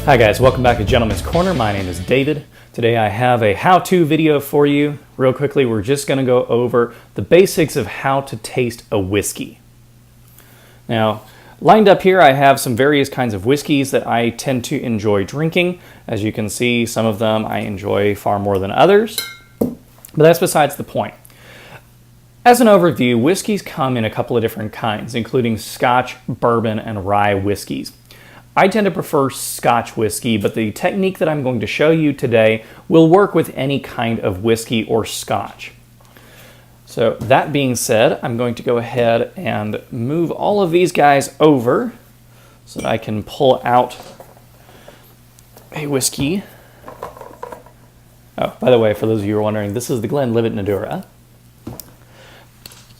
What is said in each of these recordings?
Hi guys, welcome back to Gentleman's Corner. My name is David. Today I have a how-to video for you. Real quickly, we're just going to go over the basics of how to taste a whiskey. Now, lined up here I have some various kinds of whiskeys that I tend to enjoy drinking. As you can see, some of them I enjoy far more than others, but that's besides the point. As an overview, whiskeys come in a couple of different kinds, including Scotch, bourbon, and rye whiskeys. I tend to prefer Scotch whiskey, but the technique that I'm going to show you today will work with any kind of whiskey or Scotch. So that being said, I'm going to go ahead and move all of these guys over so that I can pull out a whiskey. Oh, by the way, for those of you who are wondering, this is the Glenlivet Nadura. I'm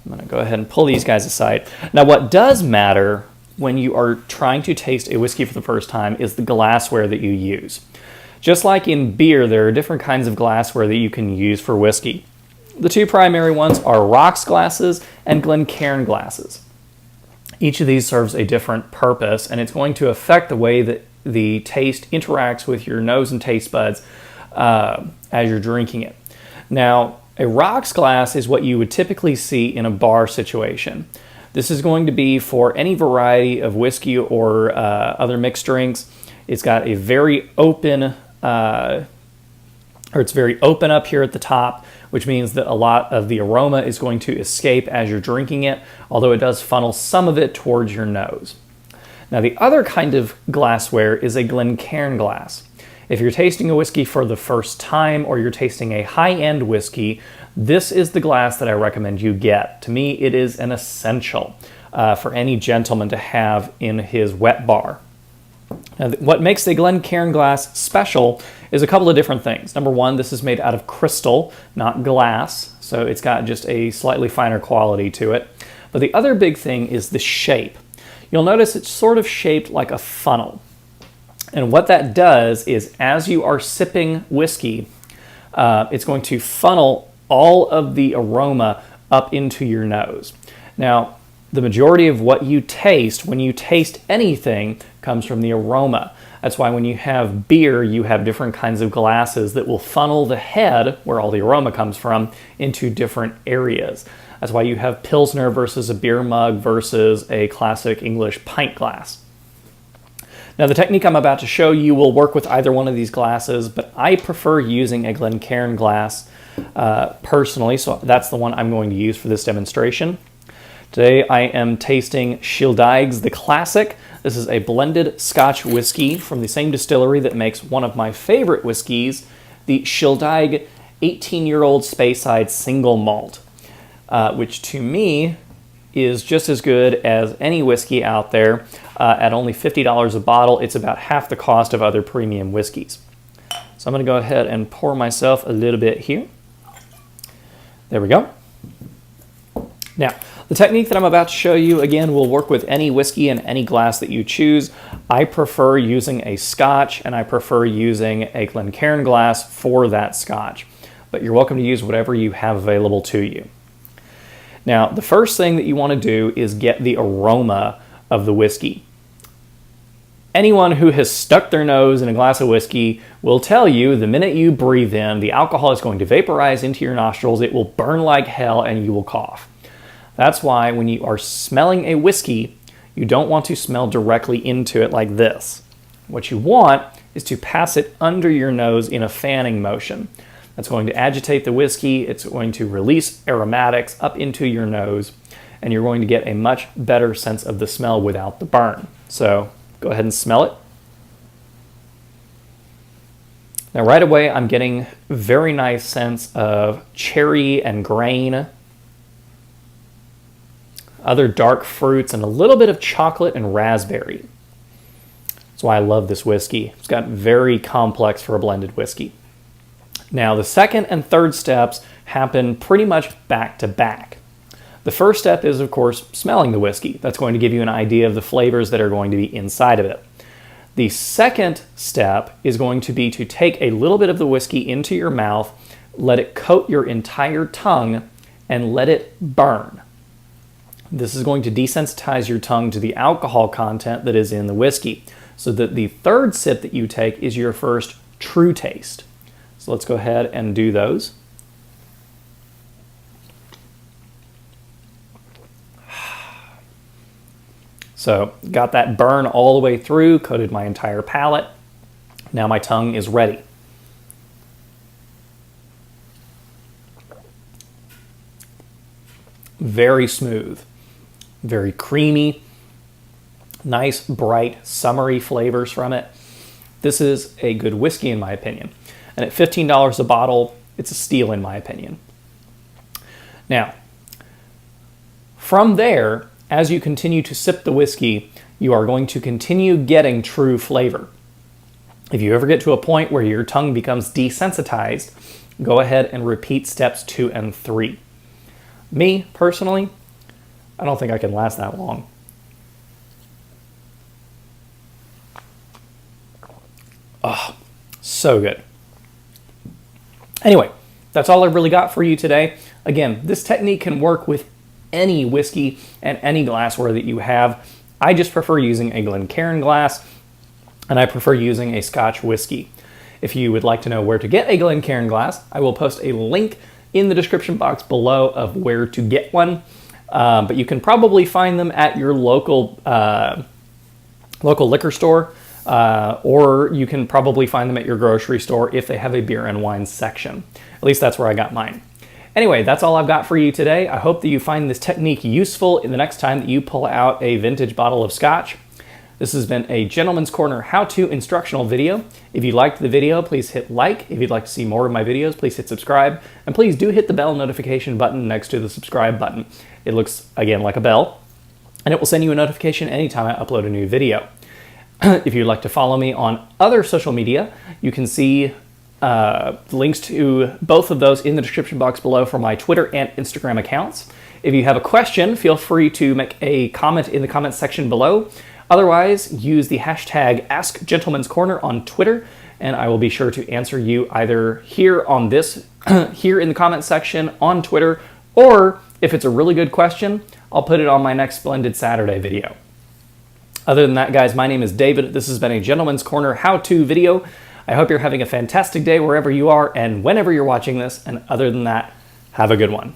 going to go ahead and pull these guys aside. Now, what does matter when you are trying to taste a whiskey for the first time is the glassware that you use. Just like in beer, there are different kinds of glassware that you can use for whiskey. The two primary ones are rocks glasses and Glencairn glasses. Each of these serves a different purpose, and it's going to affect the way that the taste interacts with your nose and taste buds as you're drinking it. Now, a rocks glass is what you would typically see in a bar situation. This is going to be for any variety of whiskey or other mixed drinks. It's got a very open, it's very open up here at the top, which means that a lot of the aroma is going to escape as you're drinking it, although it does funnel some of it towards your nose. Now, the other kind of glassware is a Glencairn glass. If you're tasting a whiskey for the first time or you're tasting a high-end whiskey, this is the glass that I recommend you get. To me, it is an essential for any gentleman to have in his wet bar. Now, what makes the Glencairn glass special is a couple of different things. Number one, this is made out of crystal, not glass, so it's got just a slightly finer quality to it. But the other big thing is the shape. You'll notice it's sort of shaped like a funnel. And what that does is, as you are sipping whiskey, it's going to funnel all of the aroma up into your nose. Now, the majority of what you taste when you taste anything comes from the aroma. That's why when you have beer, you have different kinds of glasses that will funnel the head, where all the aroma comes from, into different areas. That's why you have Pilsner versus a beer mug versus a classic English pint glass. Now, the technique I'm about to show you will work with either one of these glasses, but I prefer using a Glencairn glass personally, so that's the one I'm going to use for this demonstration. Today I am tasting Shieldaigs the Classic. This is a blended Scotch whiskey from the same distillery that makes one of my favorite whiskeys, the Shieldaig 18-year-old Speyside Single Malt, which to me is just as good as any whiskey out there. At only $50 a bottle, it's about half the cost of other premium whiskeys. So I'm going to go ahead and pour myself a little bit here. There we go. Now, the technique that I'm about to show you, again, will work with any whiskey and any glass that you choose. I prefer using a Scotch, and I prefer using a Glencairn glass for that Scotch. But you're welcome to use whatever you have available to you. Now, the first thing that you want to do is get the aroma of the whiskey. Anyone who has stuck their nose in a glass of whiskey will tell you the minute you breathe in, the alcohol is going to vaporize into your nostrils, it will burn like hell, and you will cough. That's why when you are smelling a whiskey, you don't want to smell directly into it like this. What you want is to pass it under your nose in a fanning motion. That's going to agitate the whiskey, it's going to release aromatics up into your nose, and you're going to get a much better sense of the smell without the burn. So go ahead and smell it. Now right away I'm getting a very nice sense of cherry and grain, other dark fruits, and a little bit of chocolate and raspberry. That's why I love this whiskey. It's got very complex for a blended whiskey. Now, the second and third steps happen pretty much back to back. The first step is, of course, smelling the whiskey. That's going to give you an idea of the flavors that are going to be inside of it. The second step is going to be to take a little bit of the whiskey into your mouth, let it coat your entire tongue, and let it burn. This is going to desensitize your tongue to the alcohol content that is in the whiskey. so that the third sip that you take is your first true taste. So let's go ahead and do those. So got that burn all the way through, coated my entire palate. Now my tongue is ready. Very smooth, very creamy, nice, bright, summery flavors from it. This is a good whiskey in my opinion. And at $15 a bottle, it's a steal in my opinion. Now, from there, as you continue to sip the whiskey, you are going to continue getting true flavor. If you ever get to a point where your tongue becomes desensitized, go ahead and repeat steps 2 and 3. Me, personally, I don't think I can last that long. Oh, so good. Anyway, that's all I've really got for you today. Again, this technique can work with any whiskey and any glassware that you have. I just prefer using a Glencairn glass, and I prefer using a Scotch whiskey. If you would like to know where to get a Glencairn glass, I will post a link in the description box below of where to get one. But you can probably find them at your local liquor store, or you can probably find them at your grocery store if they have a beer and wine section. At least that's where I got mine. Anyway, that's all I've got for you today. I hope that you find this technique useful in the next time that you pull out a vintage bottle of Scotch. This has been a Gentleman's Corner how-to instructional video. If you liked the video, please hit like. If you'd like to see more of my videos, please hit subscribe. And please do hit the bell notification button next to the subscribe button. It looks, again, like a bell, and it will send you a notification anytime I upload a new video. If you'd like to follow me on other social media, you can see links to both of those in the description box below for my Twitter and Instagram accounts. If you have a question, feel free to make a comment in the comments section below. Otherwise, use the hashtag AskGentleman'sCorner on Twitter, and I will be sure to answer you either here on this, here in the comments section on Twitter, or if it's a really good question, I'll put it on my next Splendid Saturday video. Other than that, guys, my name is David. This has been a Gentleman's Corner how-to video. I hope you're having a fantastic day wherever you are and whenever you're watching this, and other than that, have a good one.